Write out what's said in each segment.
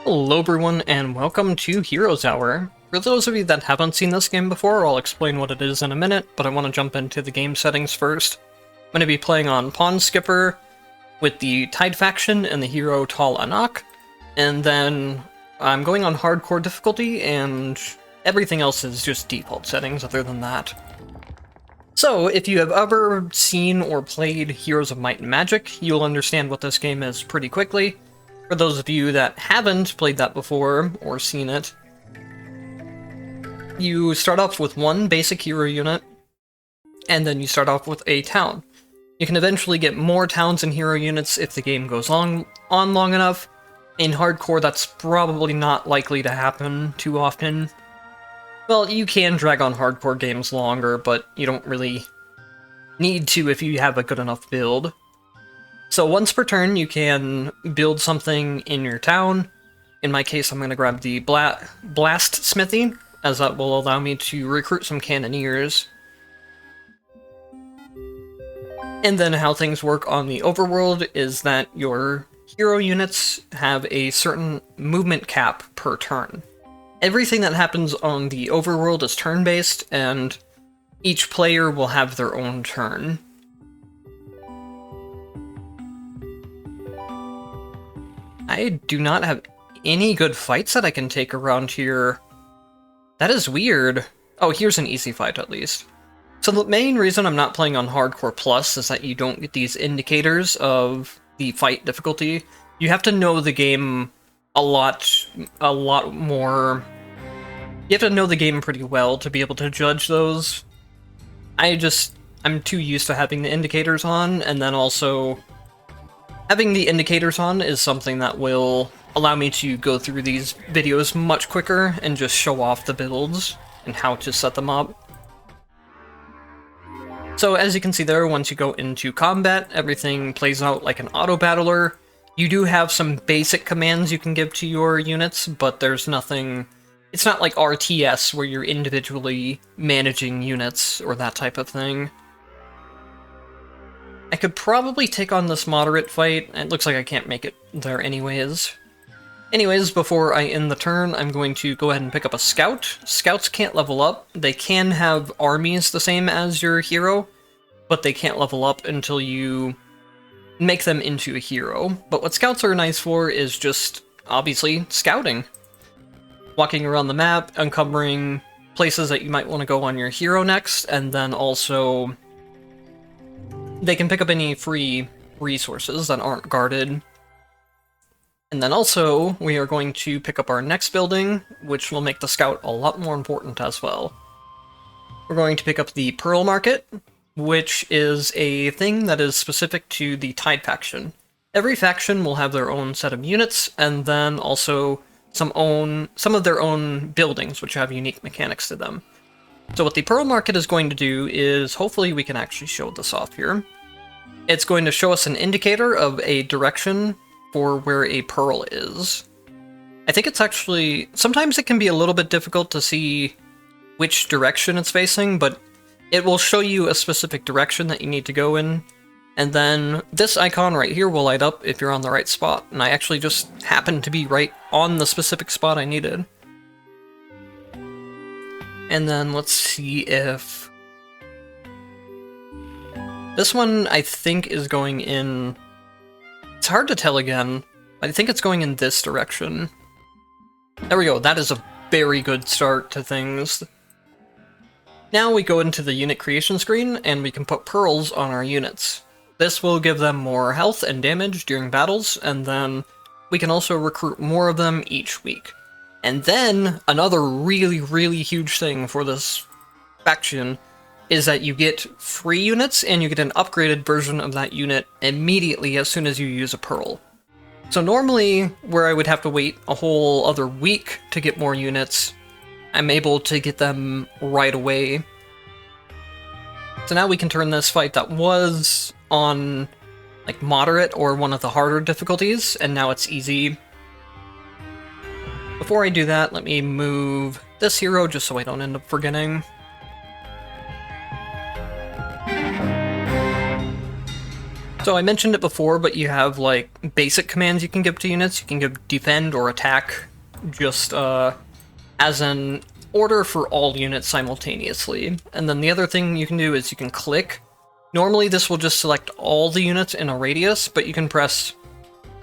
Hello everyone, and welcome to Heroes Hour. For those of you that haven't seen this game before, I'll explain what it is in a minute, but I want to jump into the game settings first. I'm going to be playing on Pawn Skipper with the Tide faction and the hero Tal Anak, and then I'm going on hardcore difficulty, and everything else is just default settings other than that. So, if you have ever seen or played Heroes of Might and Magic, you'll understand what this game is pretty quickly. For those of you that haven't played that before, or seen it, you start off with one basic hero unit, and then you start off with a town. You can eventually get more towns and hero units if the game goes on long enough. In hardcore, that's probably not likely to happen too often. Well, you can drag on hardcore games longer, but you don't really need to if you have a good enough build. So once per turn, you can build something in your town. In my case, I'm going to grab the Blast Smithy, as that will allow me to recruit some Cannoneers. And then how things work on the overworld is that your hero units have a certain movement cap per turn. Everything that happens on the overworld is turn-based, and each player will have their own turn. I do not have any good fights that I can take around here. That is weird. Oh, here's an easy fight at least. So the main reason I'm not playing on Hardcore Plus is that you don't get these indicators of the fight difficulty. You have to know the game a lot more. You have to know the game pretty well to be able to judge those. I'm too used to having the indicators on, and then also having the indicators on is something that will allow me to go through these videos much quicker and just show off the builds and how to set them up. So as you can see there, once you go into combat, everything plays out like an auto-battler. You do have some basic commands you can give to your units, but there's nothing... It's not like RTS where you're individually managing units or that type of thing. I could probably take on this moderate fight. It looks like I can't make it there anyways. Anyways, before I end the turn, I'm going to go ahead and pick up a scout. Scouts can't level up. They can have armies the same as your hero, but they can't level up until you make them into a hero. But what scouts are nice for is just, obviously, scouting. Walking around the map, uncovering places that you might want to go on your hero next, and then also they can pick up any free resources that aren't guarded. And then also, we are going to pick up our next building, which will make the scout a lot more important as well. We're going to pick up the Pearl Market, which is a thing that is specific to the Tide faction. Every faction will have their own set of units, and then also some of their own buildings, which have unique mechanics to them. So what the Pearl Market is going to do is, hopefully we can actually show this off here. It's going to show us an indicator of a direction for where a pearl is. I think it's actually... Sometimes it can be a little bit difficult to see which direction it's facing, but it will show you a specific direction that you need to go in. And then this icon right here will light up if you're on the right spot, and I actually just happened to be right on the specific spot I needed. And then let's see if... This one, I think, is going in... It's hard to tell again, but I think it's going in this direction. There we go, that is a very good start to things. Now we go into the unit creation screen, and we can put pearls on our units. This will give them more health and damage during battles, and then we can also recruit more of them each week. And then, another really, really huge thing for this faction is that you get free units, and you get an upgraded version of that unit immediately as soon as you use a pearl. So normally, where I would have to wait a whole other week to get more units, I'm able to get them right away. So now we can turn this fight that was on like moderate or one of the harder difficulties, and now it's easy. Before I do that, let me move this hero just so I don't end up forgetting. So I mentioned it before, but you have like basic commands you can give to units. You can give defend or attack, just as an order for all units simultaneously. And then the other thing you can do is you can click. Normally this will just select all the units in a radius, but you can press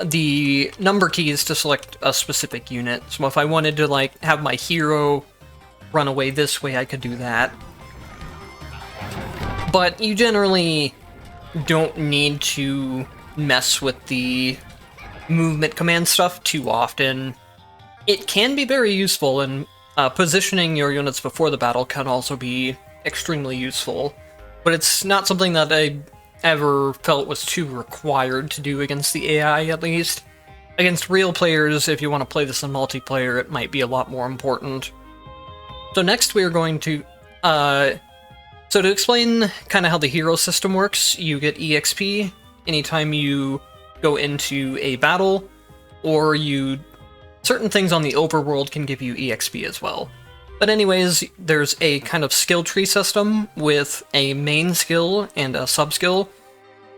the number keys to select a specific unit. So if I wanted to like have my hero run away this way, I could do that. But you generally don't need to mess with the movement command stuff too often. It can be very useful, and positioning your units before the battle can also be extremely useful. But it's not something that I ever felt was too required to do against the AI, at least. Against real players, if you want to play this in multiplayer, it might be a lot more important. So next we are going to... So to explain kind of how the hero system works, you get EXP anytime you go into a battle, or certain things on the overworld can give you EXP as well. But anyways, there's a kind of skill tree system with a main skill and a sub-skill.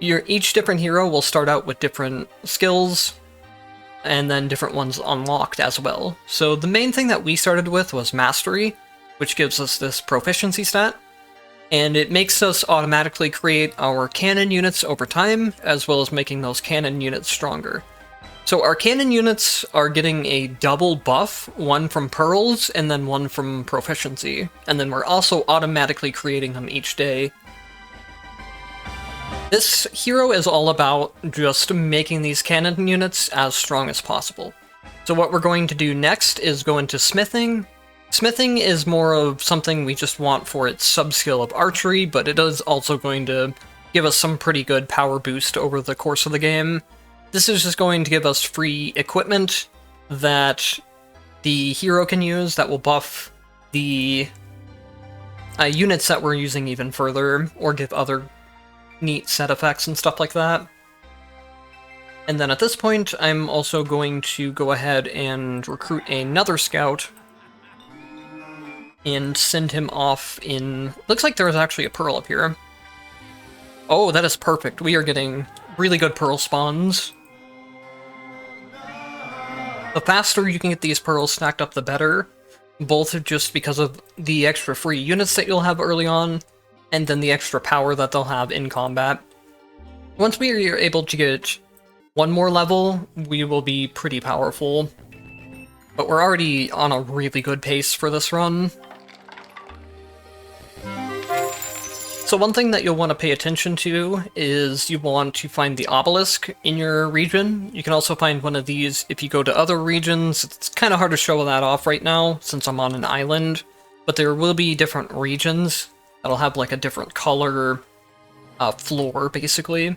Each different hero will start out with different skills, and then different ones unlocked as well. So the main thing that we started with was Mastery, which gives us this proficiency stat. And it makes us automatically create our cannon units over time, as well as making those cannon units stronger. So our cannon units are getting a double buff, one from pearls and then one from proficiency. And then we're also automatically creating them each day. This hero is all about just making these cannon units as strong as possible. So what we're going to do next is go into smithing. Smithing is more of something we just want for its sub-skill of archery, but it is also going to give us some pretty good power boost over the course of the game. This is just going to give us free equipment that the hero can use that will buff the units that we're using even further, or give other neat set effects and stuff like that. And then at this point, I'm also going to go ahead and recruit another scout and send him off in... Looks like there's actually a pearl up here. Oh, that is perfect. We are getting really good pearl spawns. The faster you can get these pearls stacked up, the better. Both just because of the extra free units that you'll have early on, and then the extra power that they'll have in combat. Once we are able to get one more level, we will be pretty powerful. But we're already on a really good pace for this run. So one thing that you'll want to pay attention to is you want to find the obelisk in your region. You can also find one of these if you go to other regions. It's kind of hard to show that off right now since I'm on an island, but there will be different regions that'll have like a different color floor, basically.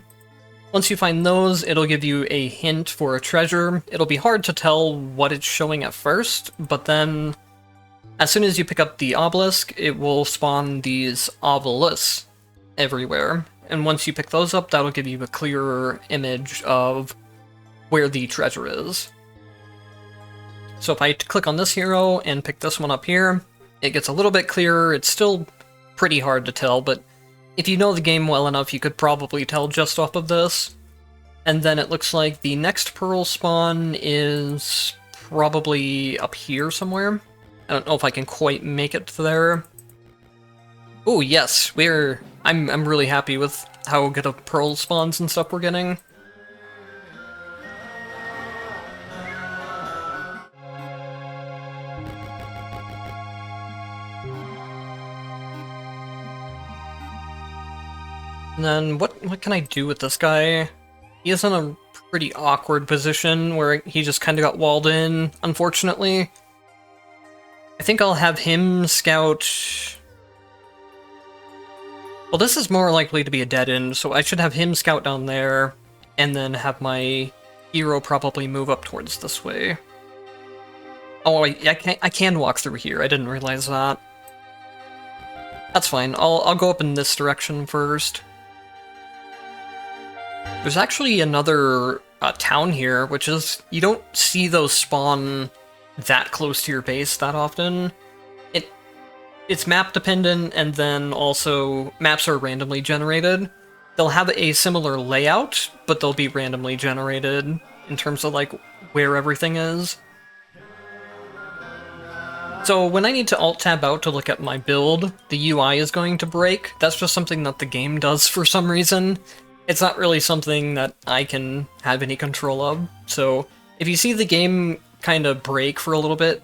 Once you find those, it'll give you a hint for a treasure. It'll be hard to tell what it's showing at first, but then as soon as you pick up the obelisk, it will spawn these obelisks everywhere. And once you pick those up, that'll give you a clearer image of where the treasure is. So if I click on this hero and pick this one up here, it gets a little bit clearer. It's still pretty hard to tell, but if you know the game well enough, you could probably tell just off of this. And then it looks like the next pearl spawn is probably up here somewhere. I don't know if I can quite make it there. Oh yes, I'm really happy with how good of pearl spawns and stuff we're getting. And then what can I do with this guy? He is in a pretty awkward position where he just kind of got walled in, unfortunately. I think I'll have him scout... Well, this is more likely to be a dead end, so I should have him scout down there, and then have my hero probably move up towards this way. Oh, I can walk through here, I didn't realize that. That's fine, I'll go up in this direction first. There's actually another town here, which is... You don't see those spawn that close to your base that often. It's map dependent, and then also maps are randomly generated. they'll have a similar layout, but they'll be randomly generated in terms of like where everything is. So when I need to alt-tab out to look at my build, the UI is going to break. That's just something that the game does for some reason. It's not really something that I can have any control of. So if you see the game kind of break for a little bit,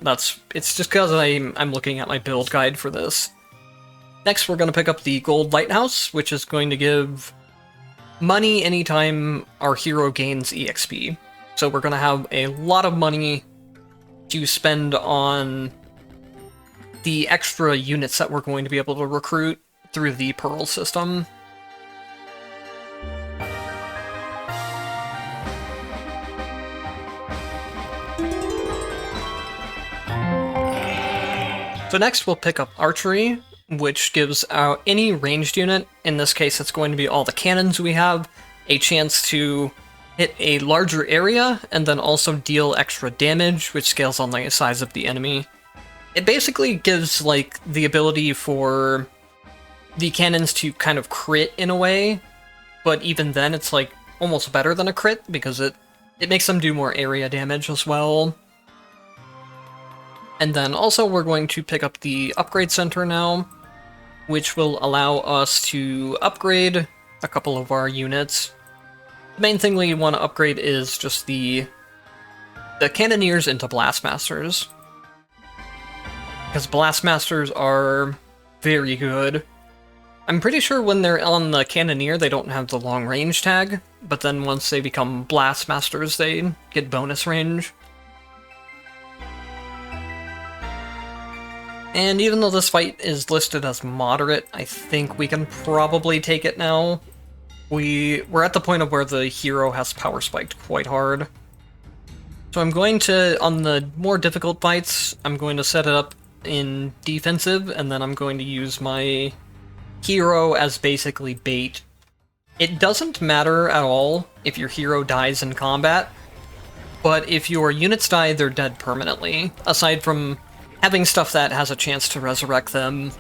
it's just because I'm looking at my build guide for this. Next, we're going to pick up the Gold Lighthouse, which is going to give money anytime our hero gains EXP. So we're going to have a lot of money to spend on the extra units that we're going to be able to recruit through the Pearl system. So next we'll pick up Archery, which gives any ranged unit, in this case it's going to be all the cannons we have, a chance to hit a larger area and then also deal extra damage, which scales on the size of the enemy. It basically gives, like, the ability for the cannons to kind of crit in a way, but even then it's, like, almost better than a crit, because it makes them do more area damage as well. And then also we're going to pick up the Upgrade Center now, which will allow us to upgrade a couple of our units. The main thing we want to upgrade is just the Cannoneers into Blastmasters, because Blastmasters are very good. I'm pretty sure when they're on the Cannoneer they don't have the long range tag, but then once they become Blastmasters they get bonus range. And even though this fight is listed as moderate, I think we can probably take it now. We're at the point of where the hero has power spiked quite hard. So I'm going to, on the more difficult fights, I'm going to set it up in defensive, and then I'm going to use my hero as basically bait. It doesn't matter at all if your hero dies in combat, but if your units die, they're dead permanently, aside from having stuff that has a chance to resurrect them.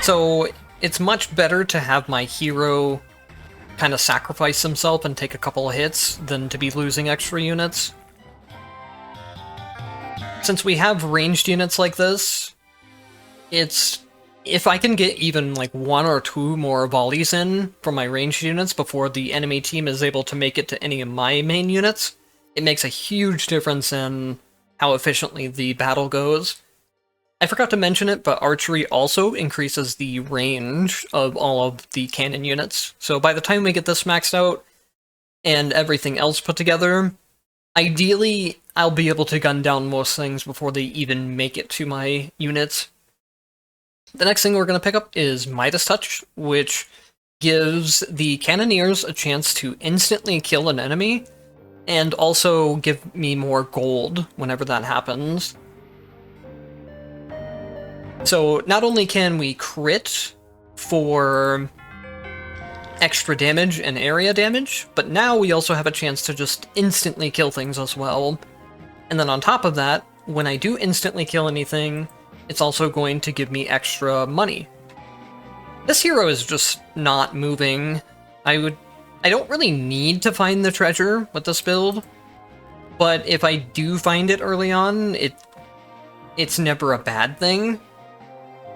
So it's much better to have my hero kind of sacrifice himself and take a couple of hits than to be losing extra units. Since we have ranged units like this, if I can get even like 1 or 2 more volleys in from my ranged units before the enemy team is able to make it to any of my main units, it makes a huge difference in how efficiently the battle goes. I forgot to mention it, but Archery also increases the range of all of the cannon units. So by the time we get this maxed out and everything else put together, ideally I'll be able to gun down most things before they even make it to my units. The next thing we're going to pick up is Midas Touch, which gives the Cannoneers a chance to instantly kill an enemy, and also give me more gold whenever that happens. So not only can we crit for extra damage and area damage, but now we also have a chance to just instantly kill things as well. And then on top of that, when I do instantly kill anything, it's also going to give me extra money. This hero is just not moving. I don't really need to find the treasure with this build, but if I do find it early on, it's never a bad thing.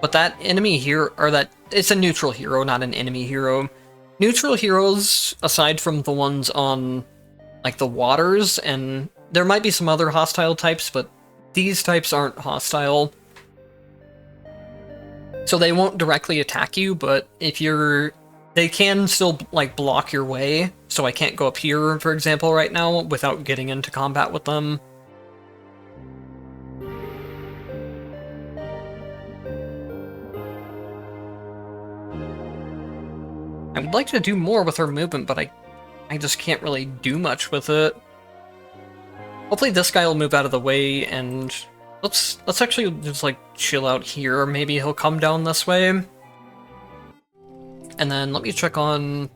But that enemy here, it's a neutral hero, not an enemy hero. Neutral heroes, aside from the ones on, like, the waters, and there might be some other hostile types, but these types aren't hostile. So they won't directly attack you, but they can still, like, block your way, so I can't go up here, for example, right now, without getting into combat with them. I would like to do more with her movement, but I just can't really do much with it. Hopefully this guy will move out of the way, and let's actually just, like, chill out here. Maybe he'll come down this way. And then let me check on...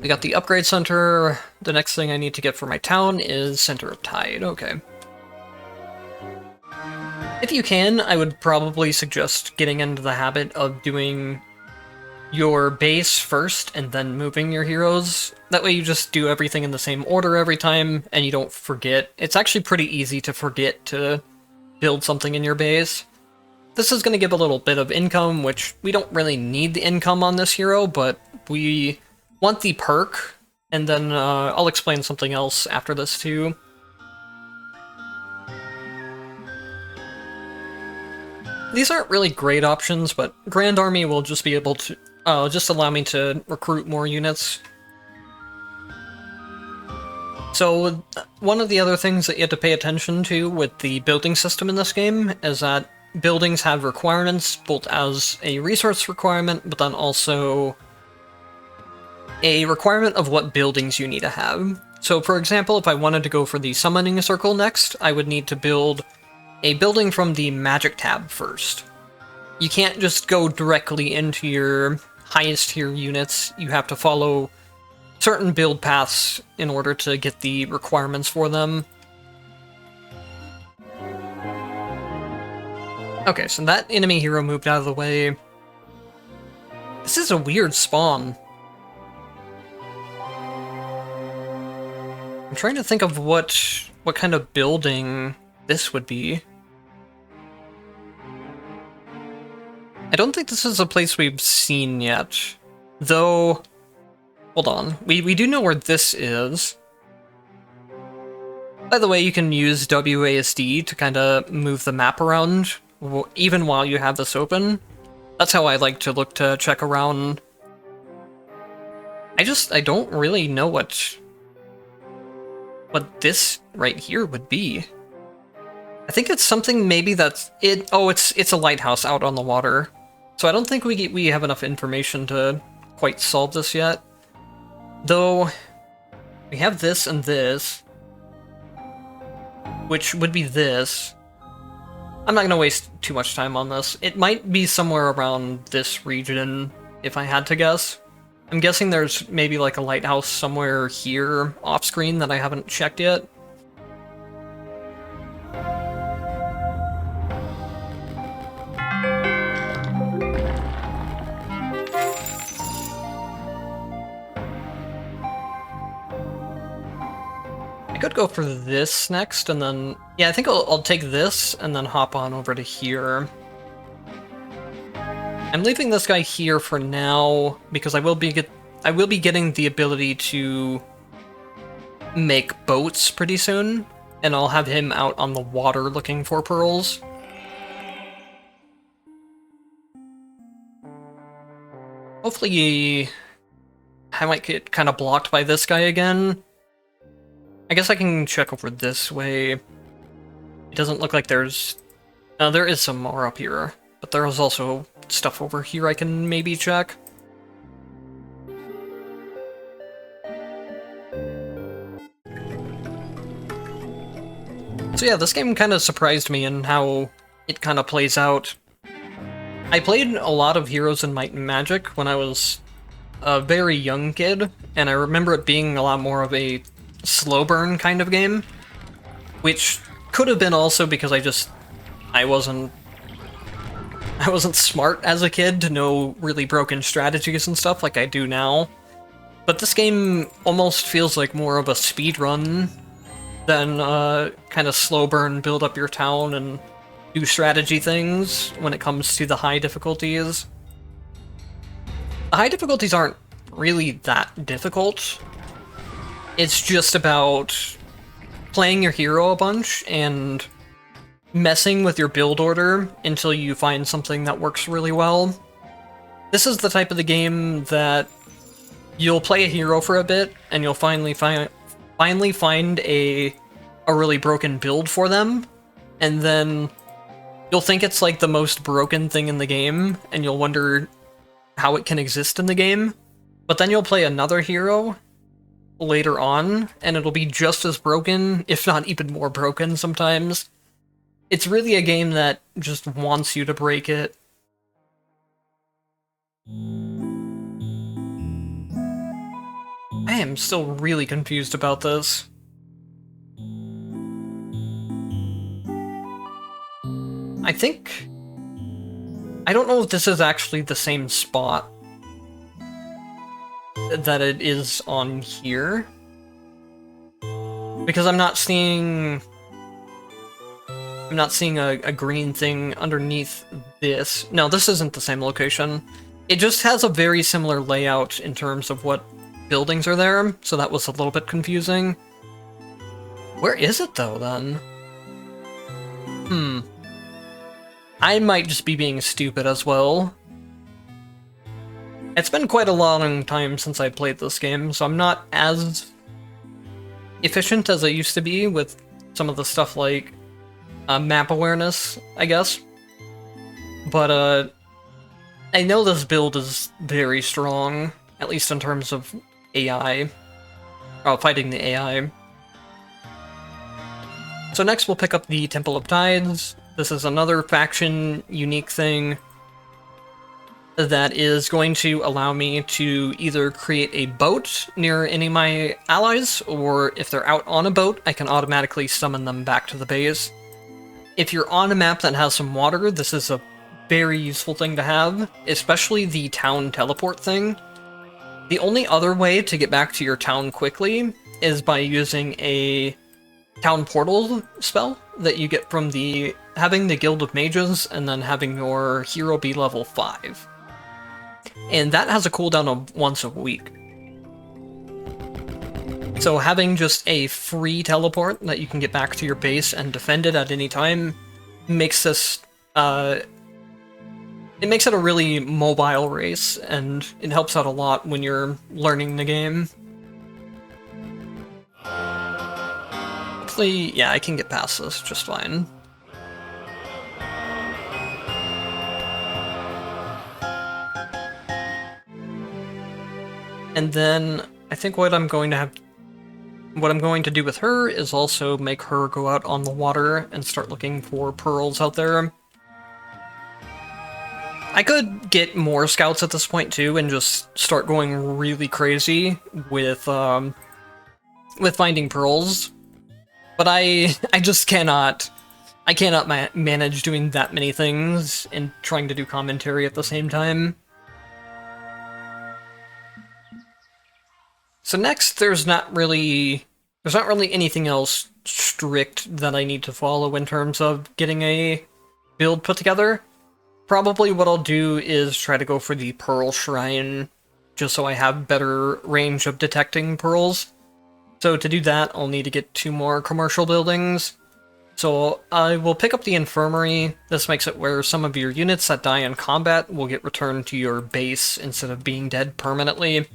We got the Upgrade Center. The next thing I need to get for my town is Center of Tide. Okay. If you can, I would probably suggest getting into the habit of doing your base first and then moving your heroes. That way you just do everything in the same order every time and you don't forget. It's actually pretty easy to forget to build something in your base. This is going to give a little bit of income, which we don't really need the income on this hero, but we want the perk, and then I'll explain something else after this too. These aren't really great options, but Grand Army will just be able to just allow me to recruit more units. So one of the other things that you have to pay attention to with the building system in this game is that buildings have requirements, both as a resource requirement, but then also a requirement of what buildings you need to have. So for example, if I wanted to go for the summoning circle next, I would need to build a building from the magic tab first. You can't just go directly into your highest tier units. You have to follow certain build paths in order to get the requirements for them. Okay, so that enemy hero moved out of the way. This is a weird spawn. I'm trying to think of what kind of building this would be. I don't think this is a place we've seen yet. Though, hold on. We do know where this is. By the way, you can use WASD to kind of move the map around, even while you have this open. That's how I like to look to check around. I don't really know what this right here would be. I think it's something maybe that's it. Oh, it's a lighthouse out on the water. So I don't think we have enough information to quite solve this yet. Though we have this and this, which would be this. I'm not gonna waste too much time on this. It might be somewhere around this region, if I had to guess. I'm guessing there's maybe like a lighthouse somewhere here off screen that I haven't checked yet. I could go for this next, and then... Yeah, I think I'll take this, and then hop on over to here. I'm leaving this guy here for now, because I will be getting the ability to make boats pretty soon, and I'll have him out on the water looking for pearls. Hopefully I might get kind of blocked by this guy again. I guess I can check over this way. It doesn't look like there's... there is some more up here, but there's also stuff over here I can maybe check. So yeah, this game kind of surprised me in how it kind of plays out. I played a lot of Heroes in Might and Magic when I was a very young kid, and I remember it being a lot more of a slow burn kind of game, which could have been also because I wasn't smart as a kid to know really broken strategies and stuff like I do now. But this game almost feels like more of a speed run than kind of slow burn, build up your town and do strategy things when it comes to the high difficulties. The high difficulties aren't really that difficult. It's just about playing your hero a bunch and messing with your build order until you find something that works really well. This is the type of the game that you'll play a hero for a bit and you'll finally find a really broken build for them, and then you'll think it's like the most broken thing in the game, and you'll wonder how it can exist in the game. But then you'll play another hero later on, and it'll be just as broken, if not even more broken sometimes. It's really a game that just wants you to break it. I am still really confused about this. I don't know if this is actually the same spot. that it is on here. Because I'm not seeing a green thing underneath this. No, this isn't the same location. It just has a very similar layout in terms of what buildings are there, so that was a little bit confusing. Where is it though, then? I might just be being stupid as well. It's been quite a long time since I played this game, so I'm not as efficient as I used to be with some of the stuff like map awareness, I guess. But I know this build is very strong, at least in terms of AI. Fighting the AI. So next we'll pick up the Temple of Tides. This is another faction unique thing that is going to allow me to either create a boat near any of my allies, or if they're out on a boat, I can automatically summon them back to the base. If you're on a map that has some water, this is a very useful thing to have, especially the town teleport thing. The only other way to get back to your town quickly is by using a town portal spell that you get from having the Guild of Mages and then having your hero be level 5. And that has a cooldown of once a week. So having just a free teleport that you can get back to your base and defend it at any time makes this, it makes it a really mobile race, and it helps out a lot when you're learning the game. Hopefully, yeah, I can get past this just fine. And then I think what I'm going to do with her is also make her go out on the water and start looking for pearls out there. I could get more scouts at this point too and just start going really crazy with finding pearls, but I just cannot manage doing that many things and trying to do commentary at the same time. So next, there's not really anything else strict that I need to follow in terms of getting a build put together. Probably what I'll do is try to go for the Pearl Shrine, just so I have better range of detecting pearls. So to do that, I'll need to get 2 more commercial buildings. So I will pick up the Infirmary. This makes it where some of your units that die in combat will get returned to your base instead of being dead permanently.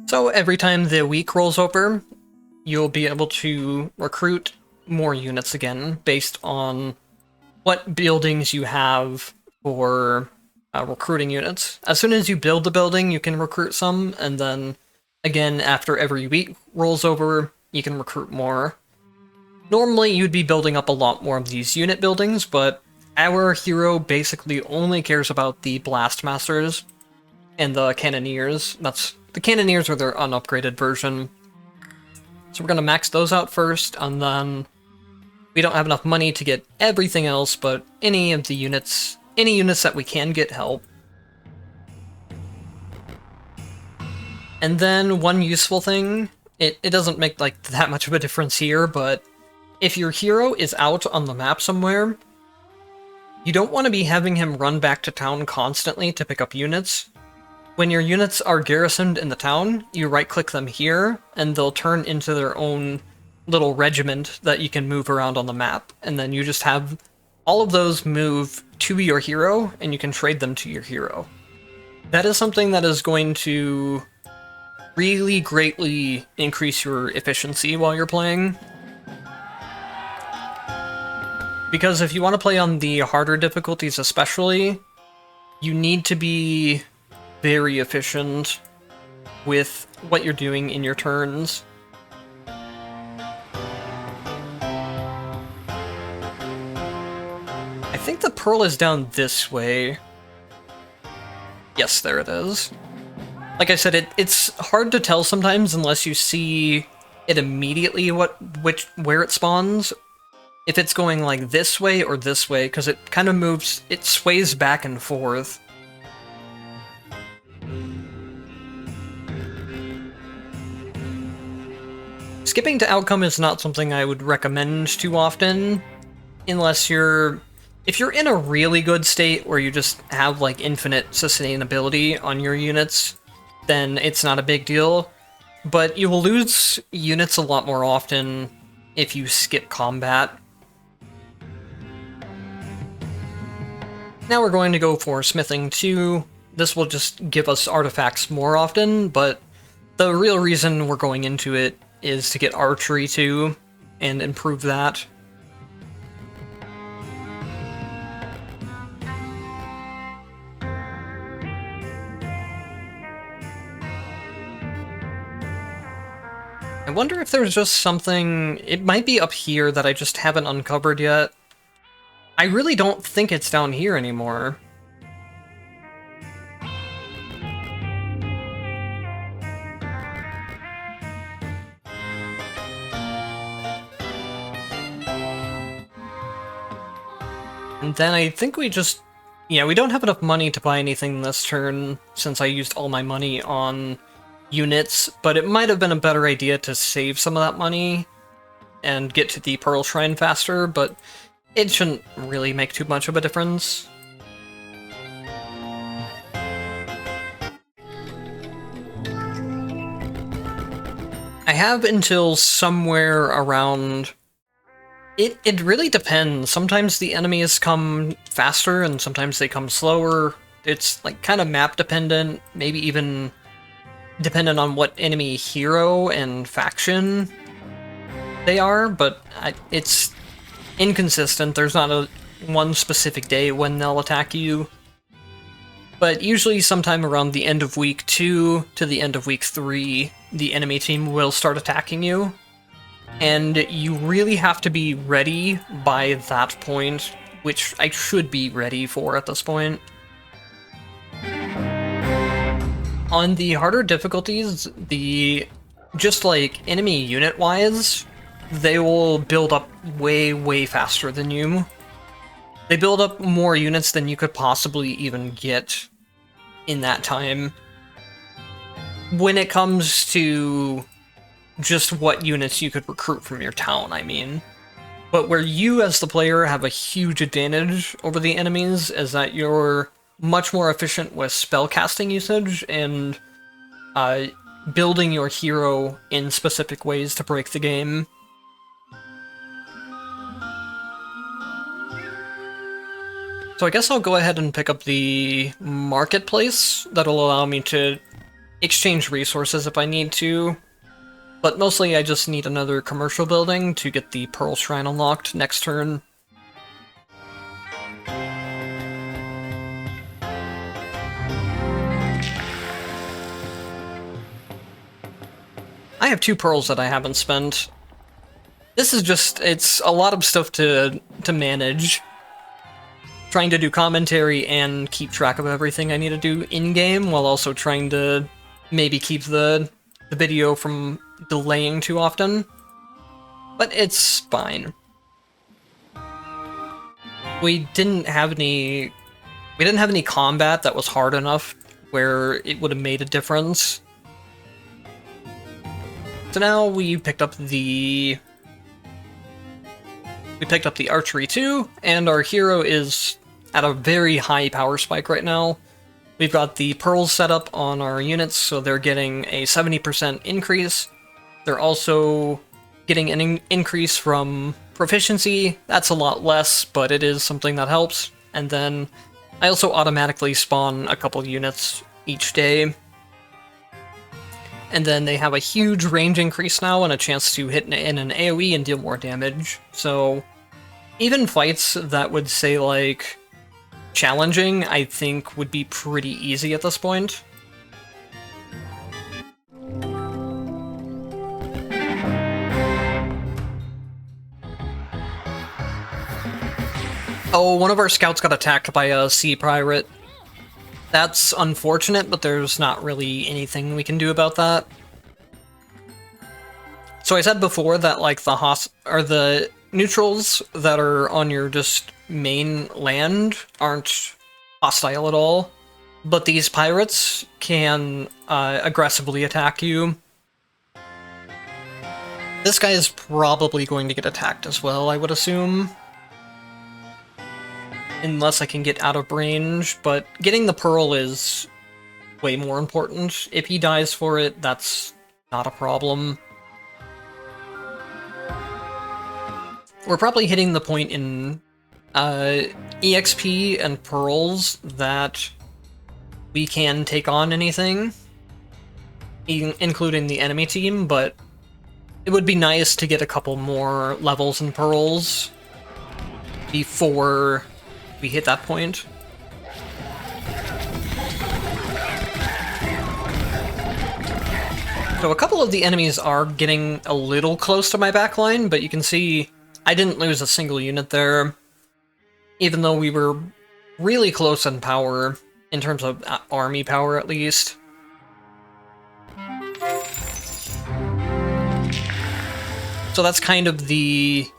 So every time the week rolls over, you'll be able to recruit more units again based on what buildings you have for recruiting units. As soon as you build the building, you can recruit some, and then again, after every week rolls over, you can recruit more. Normally, you'd be building up a lot more of these unit buildings, but our hero basically only cares about the Blastmasters and the Cannoneers. The Cannoneers are their unupgraded version. So we're going to max those out first, and then we don't have enough money to get everything else, but any units that we can get help. And then one useful thing, it doesn't make like that much of a difference here, but if your hero is out on the map somewhere, you don't want to be having him run back to town constantly to pick up units. When your units are garrisoned in the town, you right-click them here, and they'll turn into their own little regiment that you can move around on the map, and then you just have all of those move to your hero, and you can trade them to your hero. That is something that is going to really greatly increase your efficiency while you're playing. Because if you want to play on the harder difficulties especially, you need to be very efficient with what you're doing in your turns. I think the pearl is down this way. Yes, there it is. Like I said, it's hard to tell sometimes unless you see it immediately where it spawns, if it's going like this way or this way, because it kind of moves, it sways back and forth. Skipping to outcome is not something I would recommend too often, unless if you're in a really good state where you just have like infinite sustainability on your units, then it's not a big deal. But you will lose units a lot more often if you skip combat. Now we're going to go for Smithing 2. This will just give us artifacts more often, but the real reason we're going into it is to get Archery 2 and improve that. I wonder if there's just something... It might be up here that I just haven't uncovered yet. I really don't think it's down here anymore. And then I think we just... Yeah, we don't have enough money to buy anything this turn, since I used all my money on units, but it might have been a better idea to save some of that money and get to the Pearl Shrine faster, but it shouldn't really make too much of a difference. I have until somewhere around... It really depends. Sometimes the enemies come faster and sometimes they come slower. It's like kind of map dependent, maybe even dependent on what enemy hero and faction they are, but it's inconsistent. There's not one specific day when they'll attack you. But usually sometime around the end of week 2 to the end of week 3, the enemy team will start attacking you. And you really have to be ready by that point, which I should be ready for at this point. On the harder difficulties, just like enemy unit-wise, they will build up way, way faster than you. They build up more units than you could possibly even get in that time. When it comes to just what units you could recruit from your town, I mean. But where you as the player have a huge advantage over the enemies is that you're much more efficient with spellcasting usage and building your hero in specific ways to break the game. So I guess I'll go ahead and pick up the marketplace. That'll allow me to exchange resources if I need to. But mostly I just need another commercial building to get the Pearl Shrine unlocked next turn. I have 2 pearls that I haven't spent. This is just, it's a lot of stuff to manage. Trying to do commentary and keep track of everything I need to do in-game, while also trying to maybe keep the video from delaying too often. But it's fine. We didn't have any combat that was hard enough where it would have made a difference. So now we picked up the Archery 2, and our hero is at a very high power spike right now. We've got the pearls set up on our units, so they're getting a 70% increase. They're also getting an increase from proficiency. That's a lot less, but it is something that helps. And then I also automatically spawn a couple units each day. And then they have a huge range increase now and a chance to hit in an AoE and deal more damage. So even fights that would say, like, challenging, I think would be pretty easy at this point. Oh, one of our scouts got attacked by a sea pirate. That's unfortunate, but there's not really anything we can do about that. So I said before that like the neutrals that are on your just main land aren't hostile at all, but these pirates can aggressively attack you. This guy is probably going to get attacked as well, I would assume. Unless I can get out of range, but getting the pearl is way more important. If he dies for it, that's not a problem. We're probably hitting the point in EXP and pearls that we can take on anything, including the enemy team, but it would be nice to get a couple more levels in pearls before we hit that point. So a couple of the enemies are getting a little close to my backline, but you can see I didn't lose a single unit there, even though we were really close in power, in terms of army power at least. So that's kind of the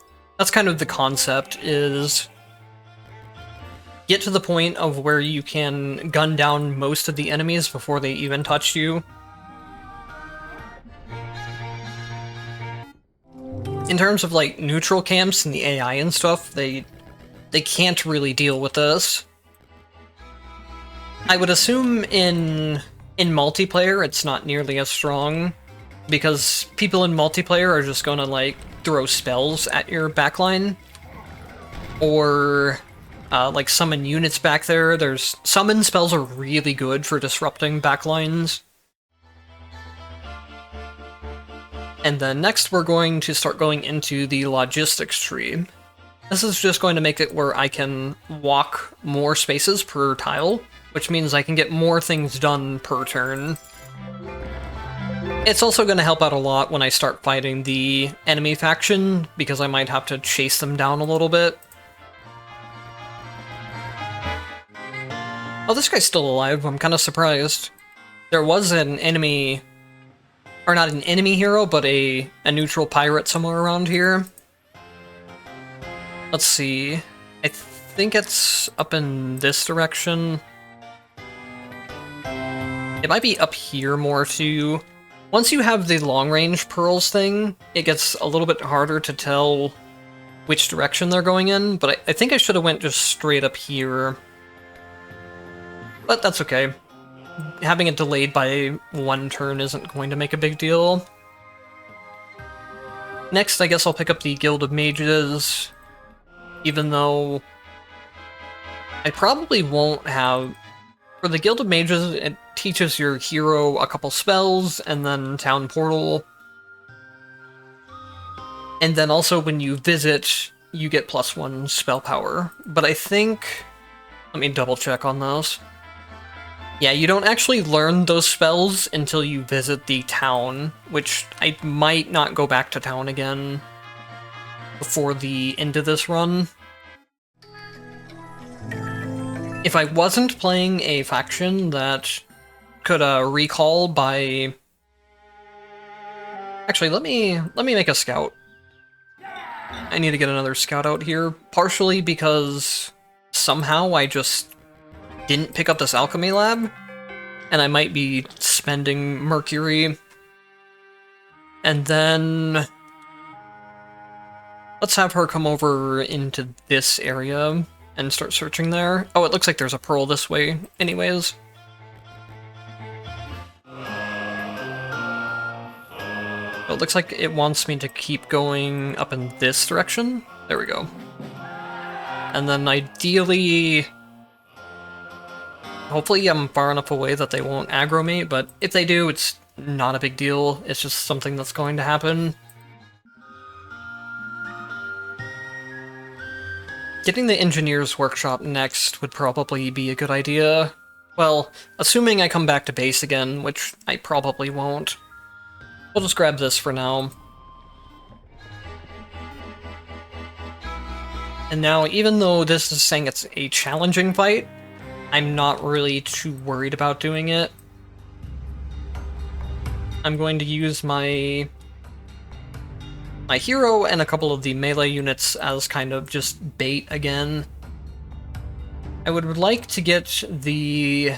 concept, is get to the point of where you can gun down most of the enemies before they even touch you. In terms of like neutral camps and the AI and stuff, they can't really deal with this. I would assume in multiplayer it's not nearly as strong, because people in multiplayer are just gonna like throw spells at your backline, or like summon units back there. Summon spells are really good for disrupting backlines. And then next we're going to start going into the logistics tree. This is just going to make it where I can walk more spaces per tile, which means I can get more things done per turn. It's also going to help out a lot when I start fighting the enemy faction, because I might have to chase them down a little bit. Oh, this guy's still alive. I'm kind of surprised. There was an enemy, or not an enemy hero, but a neutral pirate somewhere around here. Let's see. I think it's up in this direction. It might be up here more too. Once you have the long-range pearls thing, it gets a little bit harder to tell which direction they're going in, but I think I should have went just straight up here. But that's okay. Having it delayed by one turn isn't going to make a big deal. Next, I guess I'll pick up the Guild of Mages, even though I probably won't have... For the Guild of Mages, it teaches your hero a couple spells, and then Town Portal. And then also when you visit, you get +1 spell power. But I think... Let me double check on those. Yeah, you don't actually learn those spells until you visit the town, which I might not go back to town again before the end of this run. If I wasn't playing a faction that could recall by... Actually, let me make a scout. I need to get another scout out here, partially because somehow I just didn't pick up this alchemy lab, and I might be spending Mercury. And then let's have her come over into this area and start searching there. Oh, it looks like there's a pearl this way anyways. Oh, it looks like it wants me to keep going up in this direction. There we go. And then ideally... Hopefully I'm far enough away that they won't aggro me, but if they do, it's not a big deal. It's just something that's going to happen. Getting the Engineer's Workshop next would probably be a good idea. Well, assuming I come back to base again, which I probably won't. We'll just grab this for now. And now, even though this is saying it's a challenging fight, I'm not really too worried about doing it. I'm going to use my my hero and a couple of the melee units as kind of just bait again. I would like to get the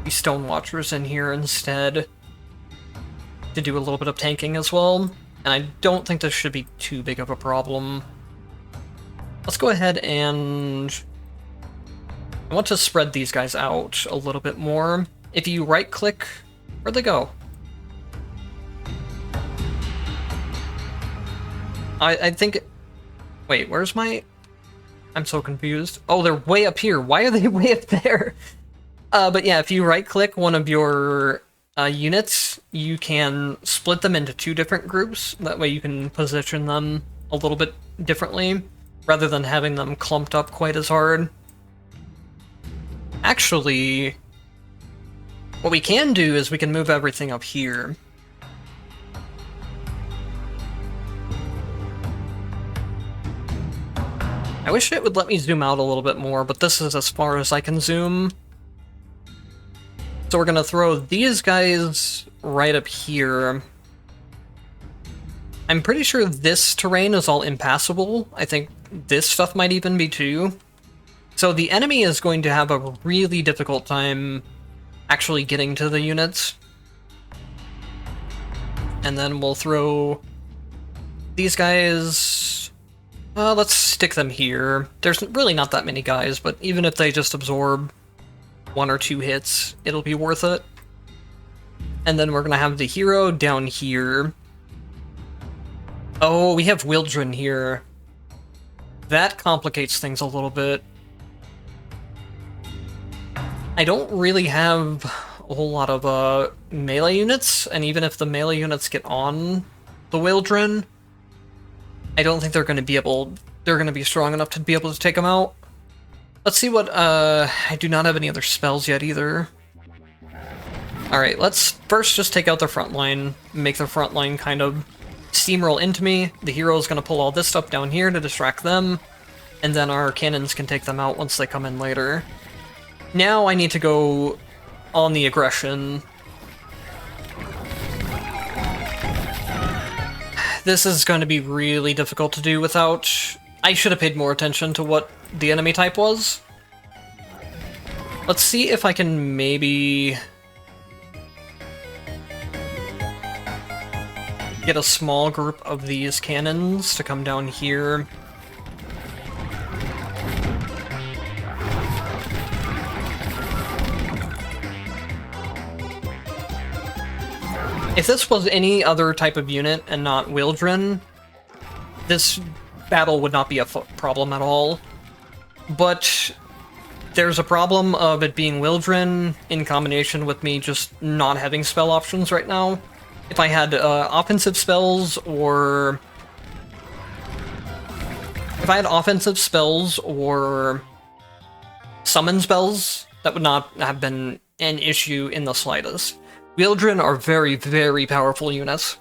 Stone Watchers in here instead to do a little bit of tanking as well, and I don't think this should be too big of a problem. Let's go ahead and I want to spread these guys out a little bit more. If you right-click, where'd they go? I think... Wait, where's my... I'm so confused. Oh, they're way up here. Why are they way up there? But yeah, if you right-click one of your units, you can split them into two different groups. That way you can position them a little bit differently, rather than having them clumped up quite as hard. Actually, what we can do is we can move everything up here. I wish it would let me zoom out a little bit more, but this is as far as I can zoom. So we're gonna throw these guys right up here. I'm pretty sure this terrain is all impassable. I think this stuff might even be too. So the enemy is going to have a really difficult time actually getting to the units. And then we'll throw these guys... let's stick them here. There's really not that many guys, but even if they just absorb 1 or 2 hits, it'll be worth it. And then we're gonna have the hero down here. Oh, we have Wildren here. That complicates things a little bit. I don't really have a whole lot of melee units, and even if the melee units get on the Wildren, I don't think they're going to be strong enough to be able to take them out. Let's see what, I do not have any other spells yet either. Alright, let's first just take out the front line, make the front line kind of steamroll into me. The hero is going to pull all this stuff down here to distract them, and then our cannons can take them out once they come in later. Now I need to go on the aggression. This is going to be really difficult to do without... I should have paid more attention to what the enemy type was. Let's see if I can maybe... get a small group of these cannons to come down here. If this was any other type of unit and not Wildren, this battle would not be a problem at all. But there's a problem of it being Wildren in combination with me just not having spell options right now. If I had offensive spells or... If I had offensive spells or summon spells, that would not have been an issue in the slightest. Wildren are very, very powerful units.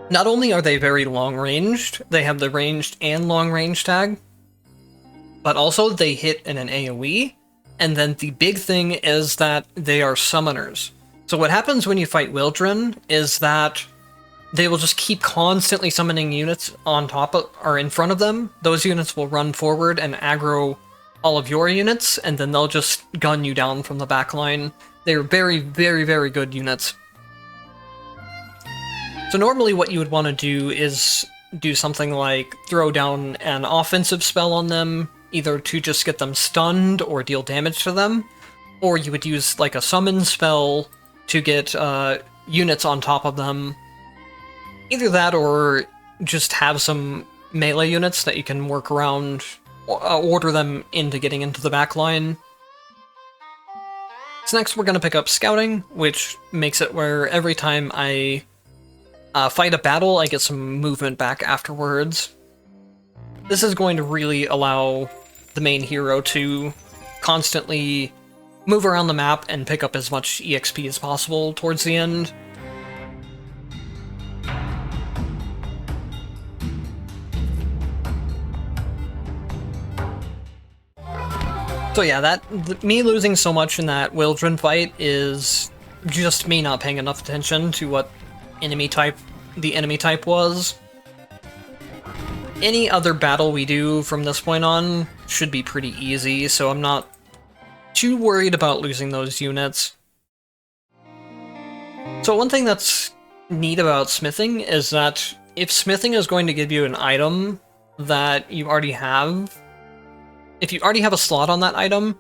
Not only are they very long-ranged, they have the ranged and long-range tag, but also they hit in an AoE, and then the big thing is that they are summoners. So what happens when you fight Wildren is that they will just keep constantly summoning units on top of, or in front of them. Those units will run forward and aggro all of your units, and then they'll just gun you down from the back line. They're very, very, very good units. So normally what you would want to do is do something like throw down an offensive spell on them, either to just get them stunned or deal damage to them, or you would use like a summon spell to get units on top of them. Either that or just have some melee units that you can work around, order them into getting into the back line. So next we're going to pick up Scouting, which makes it where every time I fight a battle, I get some movement back afterwards. This is going to really allow the main hero to constantly move around the map and pick up as much EXP as possible towards the end. So yeah, me losing so much in that Wildren fight is just me not paying enough attention to what the enemy type was. Any other battle we do from this point on should be pretty easy, so I'm not too worried about losing those units. So one thing that's neat about smithing is that if smithing is going to give you an item that you already have, if you already have a slot on that item,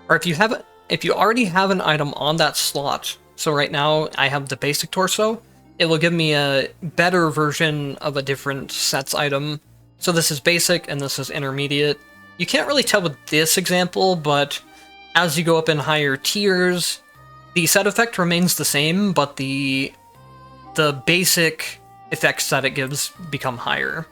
or if you already have an item on that slot, so right now I have the basic torso, it will give me a better version of a different sets item. So this is basic and this is intermediate. You can't really tell with this example, but as you go up in higher tiers, the set effect remains the same, but the basic effects that it gives become higher.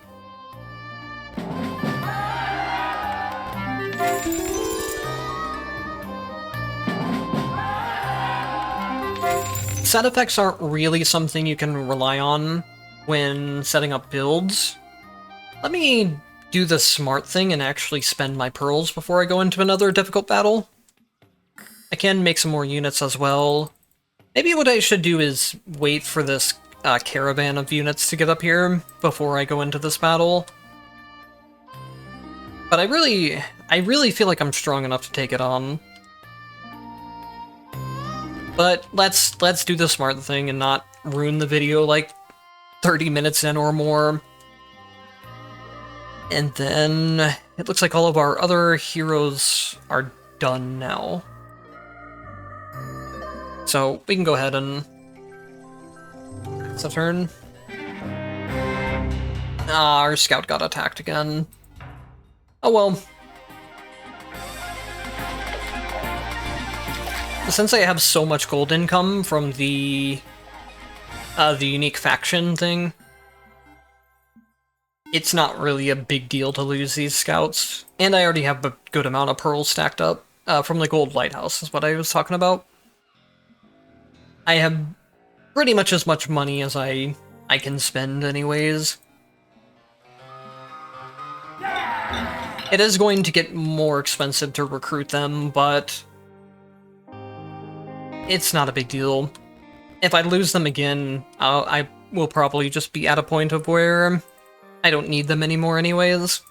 Set effects aren't really something you can rely on when setting up builds. Let me do the smart thing and actually spend my pearls before I go into another difficult battle. I can make some more units as well. Maybe what I should do is wait for this caravan of units to get up here before I go into this battle. But I really feel like I'm strong enough to take it on. But let's do the smart thing and not ruin the video like 30 minutes in or more. And then it looks like all of our other heroes are done now. So we can go ahead and... It's a turn. Ah, our scout got attacked again. Oh well. Since I have so much gold income from the unique faction thing, it's not really a big deal to lose these scouts. And I already have a good amount of pearls stacked up from the gold lighthouse, is what I was talking about. I have pretty much as much money as I can spend anyways. It is going to get more expensive to recruit them, but it's not a big deal. If I lose them again, I will probably just be at a point of where I don't need them anymore anyways.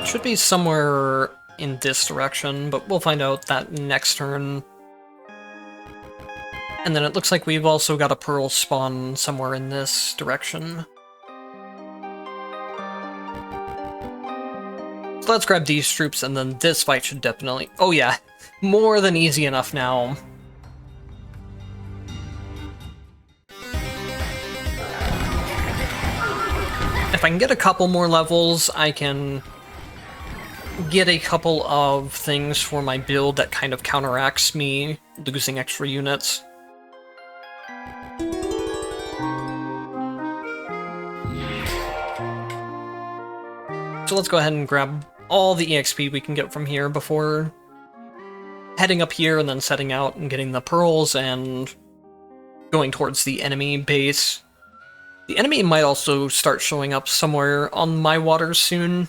Should be somewhere in this direction, but we'll find out that next turn. And then it looks like we've also got a pearl spawn somewhere in this direction. So let's grab these troops, and then this fight should definitely... Oh yeah, more than easy enough now. If I can get a couple more levels, I can get a couple of things for my build that kind of counteracts me losing extra units. So let's go ahead and grab all the EXP we can get from here before heading up here and then setting out and getting the pearls and going towards the enemy base. The enemy might also start showing up somewhere on my waters soon,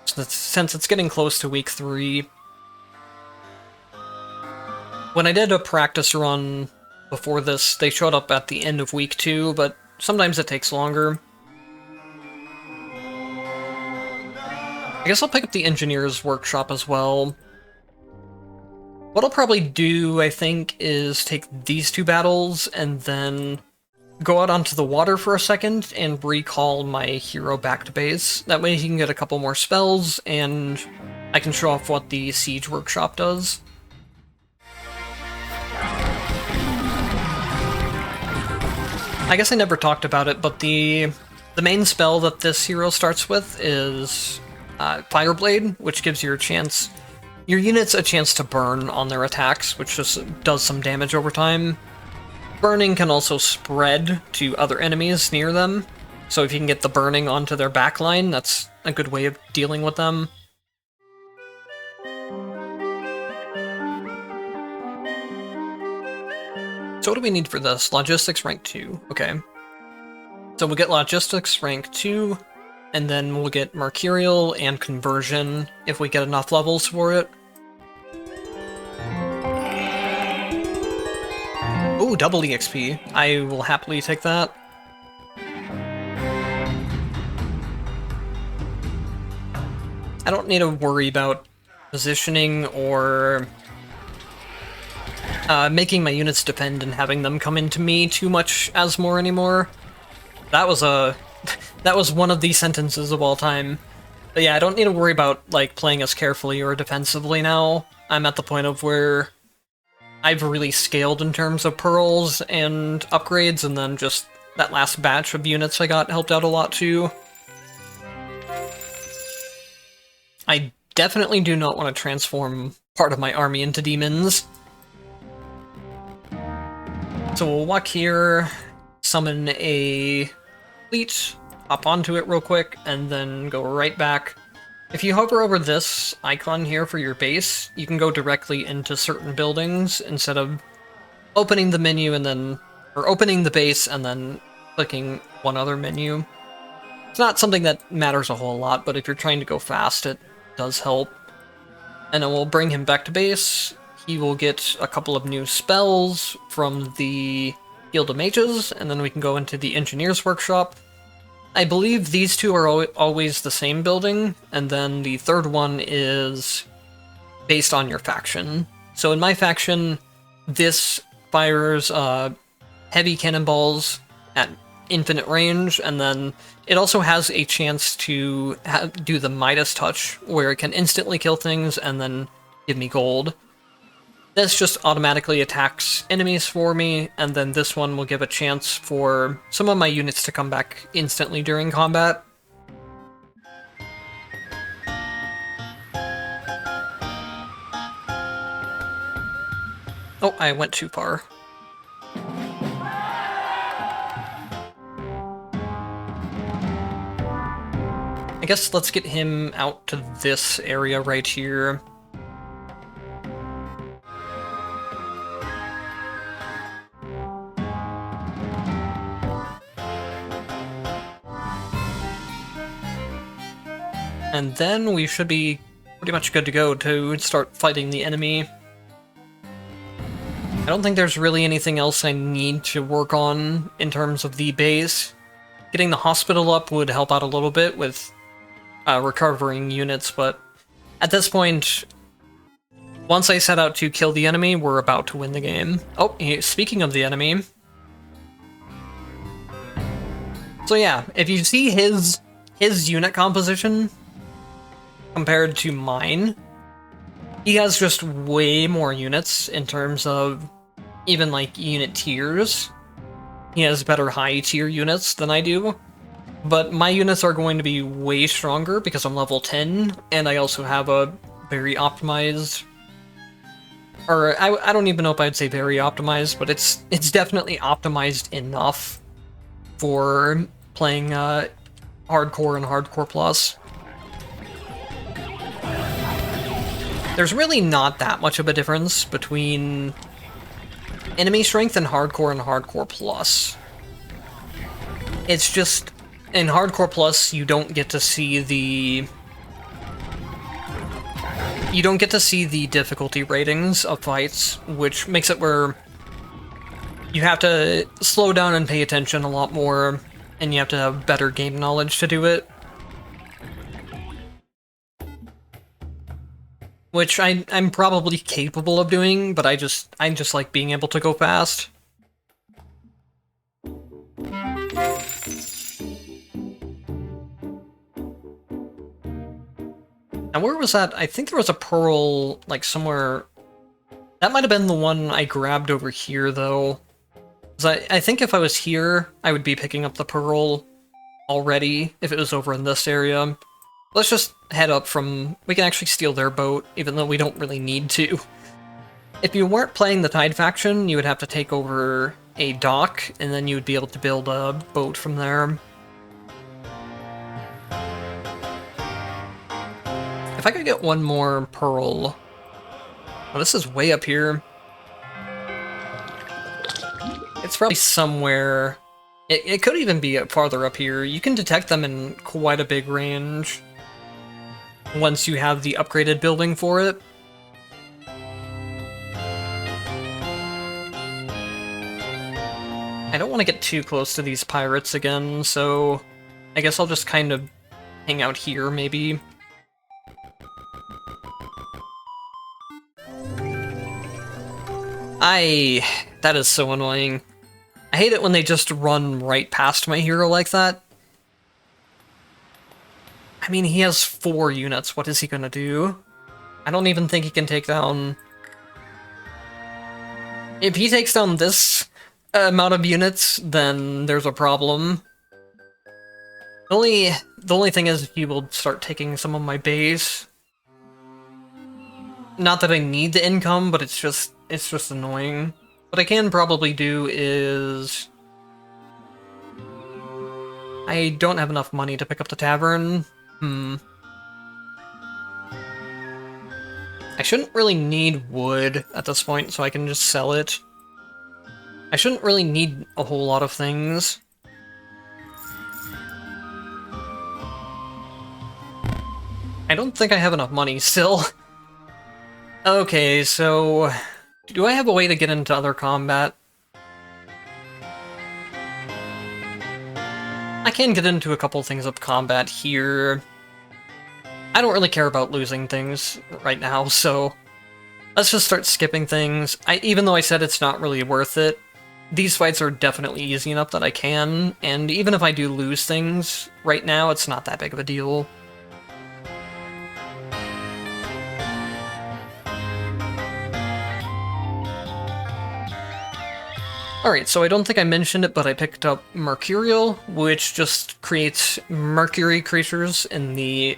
since it's getting close to week 3. When I did a practice run before this, they showed up at the end of week 2, but sometimes it takes longer. I guess I'll pick up the Engineer's Workshop as well. What I'll probably do, I think, is take these 2 battles and then go out onto the water for a second and recall my hero back to base. That way he can get a couple more spells, and I can show off what the Siege Workshop does. I guess I never talked about it, but the main spell that this hero starts with is Fireblade, which gives your units a chance to burn on their attacks, which just does some damage over time. Burning can also spread to other enemies near them, so if you can get the burning onto their backline, that's a good way of dealing with them. So what do we need for this? Logistics rank 2, okay. So we'll get Logistics rank 2, and then we'll get Mercurial and Conversion if we get enough levels for it. Ooh, double EXP. I will happily take that. I don't need to worry about positioning or making my units depend and having them come into me too much as more anymore. That was that was one of the sentences of all time. But yeah, I don't need to worry about like playing as carefully or defensively now. I'm at the point of where I've really scaled in terms of pearls and upgrades, and then just that last batch of units I got helped out a lot too. I definitely do not want to transform part of my army into demons. So we'll walk here, summon a fleet, hop onto it real quick, and then go right back. If you hover over this icon here for your base, you can go directly into certain buildings instead of opening the menu and then, or opening the base and then clicking one other menu. It's not something that matters a whole lot, but if you're trying to go fast, it does help. And then we'll bring him back to base. He will get a couple of new spells from the Guild of Mages, and then we can go into the Engineer's Workshop. I believe these two are always the same building, and then the third one is based on your faction. So in my faction, this fires heavy cannonballs at infinite range, and then it also has a chance to do the Midas Touch, where it can instantly kill things and then give me gold. This just automatically attacks enemies for me, and then this one will give a chance for some of my units to come back instantly during combat. Oh, I went too far. I guess let's get him out to this area right here. And then we should be pretty much good to go to start fighting the enemy. I don't think there's really anything else I need to work on in terms of the base. Getting the hospital up would help out a little bit with recovering units, but at this point, once I set out to kill the enemy, we're about to win the game. Oh, speaking of the enemy. So yeah, if you see his unit composition compared to mine, he has just way more units in terms of even like unit tiers. He has better high tier units than I do, but my units are going to be way stronger because I'm level 10, and I also have a very optimized, or I don't even know if I'd say very optimized, but it's definitely optimized enough for playing Hardcore and Hardcore Plus. There's really not that much of a difference between enemy strength and Hardcore Plus. It's just, in Hardcore Plus, you don't get to see the difficulty ratings of fights, which makes it where you have to slow down and pay attention a lot more, and you have to have better game knowledge to do it. Which I'm probably capable of doing, but I just like being able to go fast. Now where was that? I think there was a pearl, like, somewhere. That might have been the one I grabbed over here, though. 'Cause I think if I was here, I would be picking up the pearl already, if it was over in this area. Let's just head up from... We can actually steal their boat, even though we don't really need to. If you weren't playing the Tide faction, you would have to take over a dock, and then you would be able to build a boat from there. If I could get one more pearl... Oh, this is way up here. It's probably somewhere It could even be farther up here. You can detect them in quite a big range once you have the upgraded building for it. I don't want to get too close to these pirates again, so I guess I'll just kind of hang out here, maybe. That is so annoying. I hate it when they just run right past my hero like that. I mean, he has 4 units. What is he gonna do? I don't even think he can take down... If he takes down this amount of units, then there's a problem. The only thing is he will start taking some of my base. Not that I need the income, but it's just annoying. What I can probably do is... I don't have enough money to pick up the tavern. I shouldn't really need wood at this point, so I can just sell it. I shouldn't really need a whole lot of things. I don't think I have enough money still. Okay, so... do I have a way to get into other combat? I can get into a couple things of combat here. I don't really care about losing things right now, so let's just start skipping things. Even though I said it's not really worth it, these fights are definitely easy enough that I can, and even if I do lose things right now, it's not that big of a deal. Alright, so I don't think I mentioned it, but I picked up Mercurial, which just creates Mercury creatures in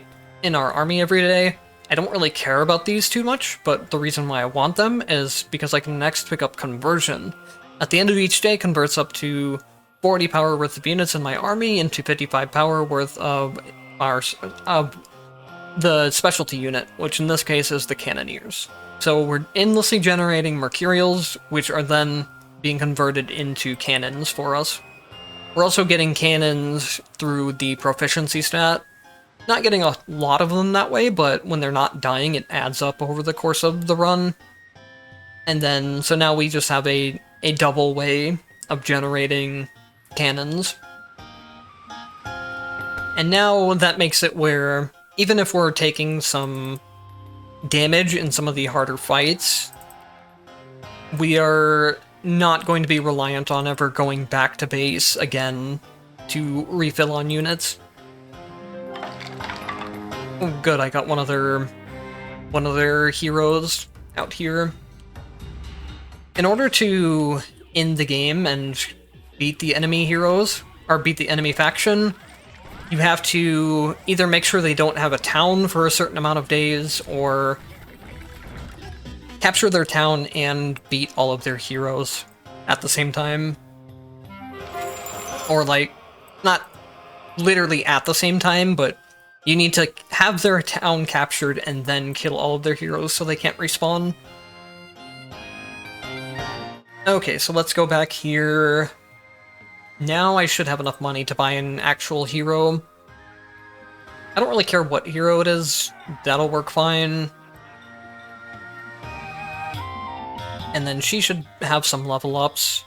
our army every day. I don't really care about these too much, but the reason why I want them is because I can next pick up Conversion. At the end of each day, converts up to 40 power worth of units in my army into 55 power worth of the specialty unit, which in this case is the Cannoneers. So we're endlessly generating Mercurials, which are then being converted into cannons for us. We're also getting cannons through the proficiency stat. Not getting a lot of them that way, but when they're not dying, it adds up over the course of the run. And then, so now we just have a double way of generating cannons. And now that makes it where, even if we're taking some damage in some of the harder fights, we are not going to be reliant on ever going back to base again to refill on units. Oh, good, I got one of their heroes out here. In order to end the game and beat the enemy heroes, or beat the enemy faction, you have to either make sure they don't have a town for a certain amount of days, or capture their town and beat all of their heroes at the same time. Or, like, not literally at the same time, but you need to have their town captured and then kill all of their heroes so they can't respawn. Okay, so let's go back here. Now I should have enough money to buy an actual hero. I don't really care what hero it is, that'll work fine. And then she should have some level ups.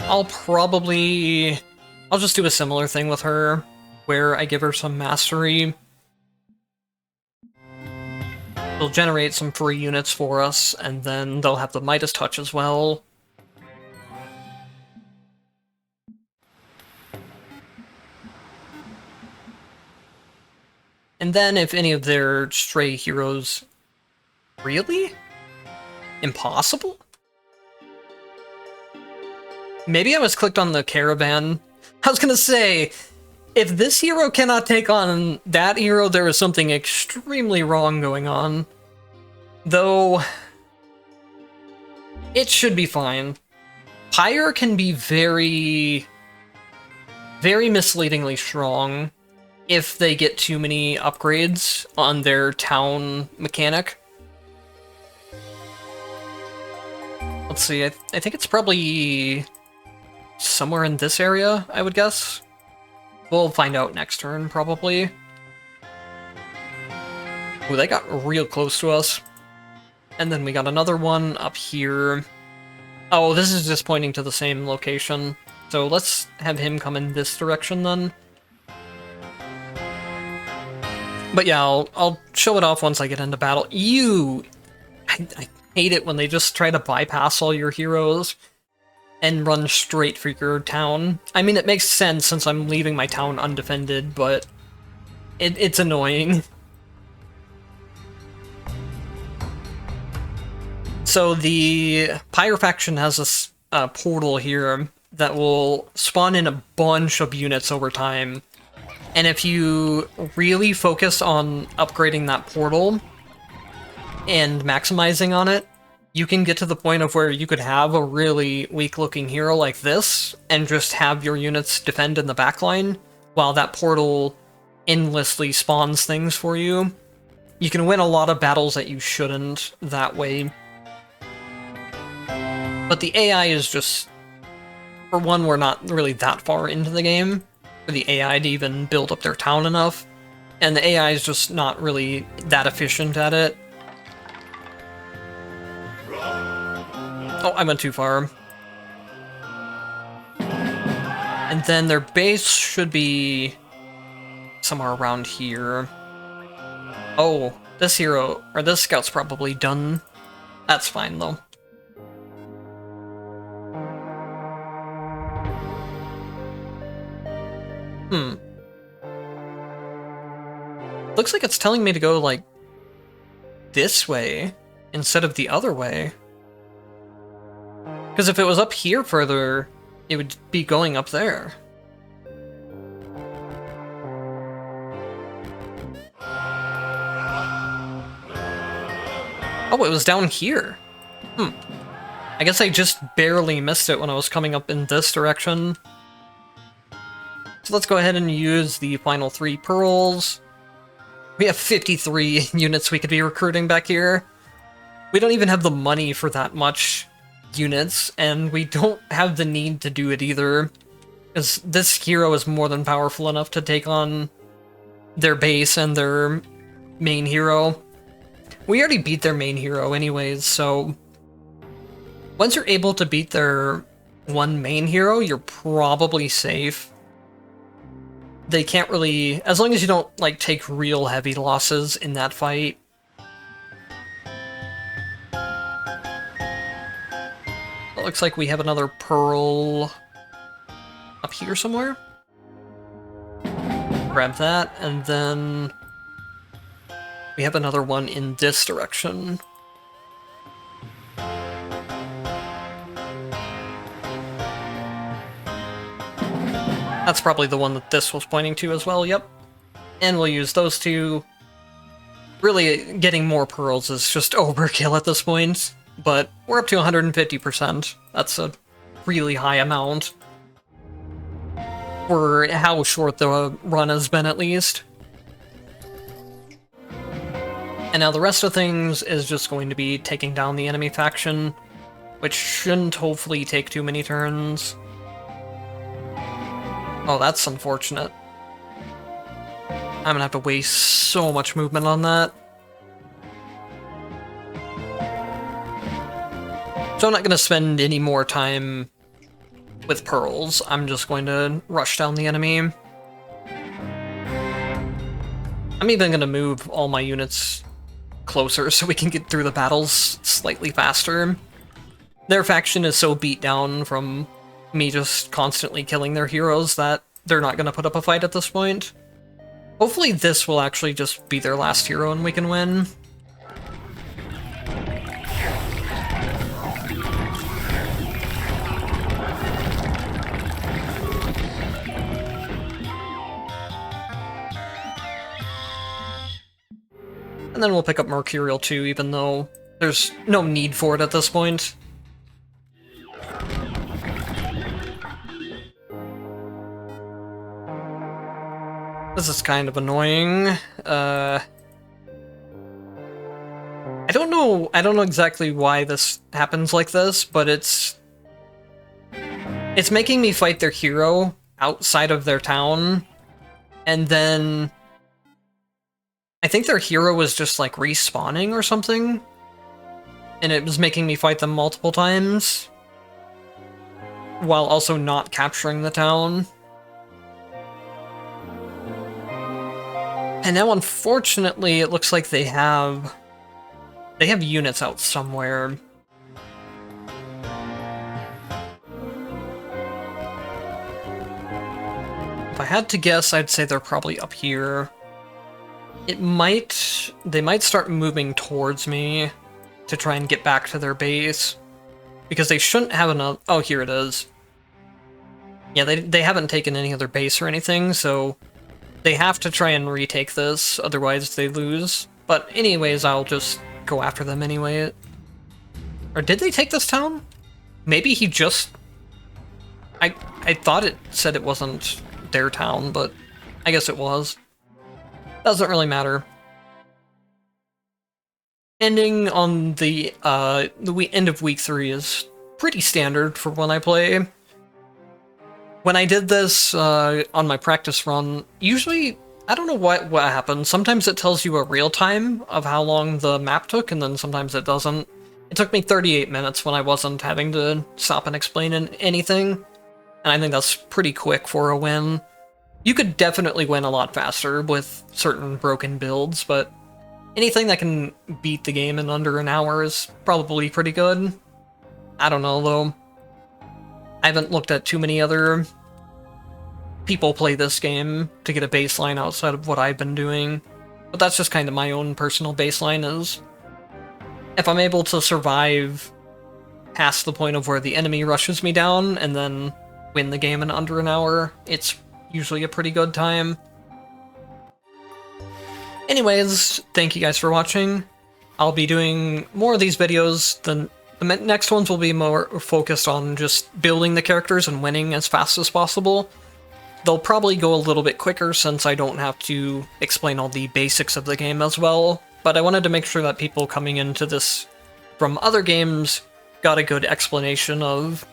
I'll just do a similar thing with her, where I give her some mastery. They'll generate some free units for us, and then they'll have the Midas Touch as well. And then if any of their stray heroes... Really? Impossible? Maybe I was clicked on the caravan. I was gonna say, if this hero cannot take on that hero, there is something extremely wrong going on. Though, it should be fine. Pyre can be very, very misleadingly strong if they get too many upgrades on their town mechanic. Let's see, I think it's probably somewhere in this area, I would guess. We'll find out next turn, probably. Ooh, they got real close to us. And then we got another one up here. Oh, this is just pointing to the same location. So let's have him come in this direction then. But yeah, I'll show it off once I get into battle. I hate it when they just try to bypass all your heroes and run straight for your town. I mean, it makes sense since I'm leaving my town undefended, but it's annoying. So the Pyre faction has this portal here that will spawn in a bunch of units over time. And if you really focus on upgrading that portal and maximizing on it, you can get to the point of where you could have a really weak-looking hero like this and just have your units defend in the backline while that portal endlessly spawns things for you. You can win a lot of battles that you shouldn't that way. But the AI is just... For one, we're not really that far into the game for the AI to even build up their town enough, and the AI is just not really that efficient at it. Oh, I went too far. And then their base should be somewhere around here. Oh, this hero, or this scout's probably done. That's fine, though. Looks like it's telling me to go, like, this way instead of the other way. Because if it was up here further, it would be going up there. Oh, it was down here. I guess I just barely missed it when I was coming up in this direction. So let's go ahead and use the final 3 pearls. We have 53 units we could be recruiting back here. We don't even have the money for that much units, and we don't have the need to do it either, because this hero is more than powerful enough to take on their base and their main hero. We already beat their main hero anyways, so once you're able to beat their one main hero, you're probably safe. They can't really, as long as you don't, like, take real heavy losses in that fight. It looks like we have another pearl up here somewhere. Grab that, and then we have another one in this direction. That's probably the one that this was pointing to as well, yep. And we'll use those two. Really, getting more pearls is just overkill at this point, but we're up to 150%. That's a really high amount for how short the run has been, at least. And now the rest of things is just going to be taking down the enemy faction, which shouldn't hopefully take too many turns. Oh, that's unfortunate. I'm gonna have to waste so much movement on that. So I'm not gonna spend any more time with pearls. I'm just going to rush down the enemy. I'm even gonna move all my units closer so we can get through the battles slightly faster. Their faction is so beat down from me just constantly killing their heroes that they're not going to put up a fight at this point. Hopefully this will actually just be their last hero and we can win. And then we'll pick up Mercurial too, even though there's no need for it at this point. This is kind of annoying. I don't know exactly why this happens like this, but it's It's making me fight their hero outside of their town, and then I think their hero was just like respawning or something, and it was making me fight them multiple times while also not capturing the town. And now, unfortunately, it looks like they have units out somewhere. If I had to guess, I'd say they're probably up here. They might start moving towards me to try and get back to their base, because they shouldn't have enough. Oh, here it is. Yeah, they haven't taken any other base or anything, so they have to try and retake this, otherwise they lose. But anyways, I'll just go after them anyway. Or did they take this town? Maybe he just... I thought it said it wasn't their town, but I guess it was. Doesn't really matter. Ending on the end of week 3 is pretty standard for when I play. When I did this on my practice run, usually, I don't know what happened. Sometimes it tells you a real time of how long the map took, and then sometimes it doesn't. It took me 38 minutes when I wasn't having to stop and explain anything, and I think that's pretty quick for a win. You could definitely win a lot faster with certain broken builds, but anything that can beat the game in under an hour is probably pretty good. I don't know, though. I haven't looked at too many other people play this game to get a baseline outside of what I've been doing, but that's just kind of my own personal baseline is. If I'm able to survive past the point of where the enemy rushes me down and then win the game in under an hour, it's usually a pretty good time. Anyways, thank you guys for watching. I'll be doing more of these videos. The next ones will be more focused on just building the characters and winning as fast as possible. They'll probably go a little bit quicker since I don't have to explain all the basics of the game as well, but I wanted to make sure that people coming into this from other games got a good explanation of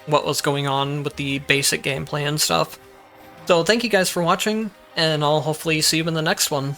what was going on with the basic gameplay and stuff. So thank you guys for watching, and I'll hopefully see you in the next one.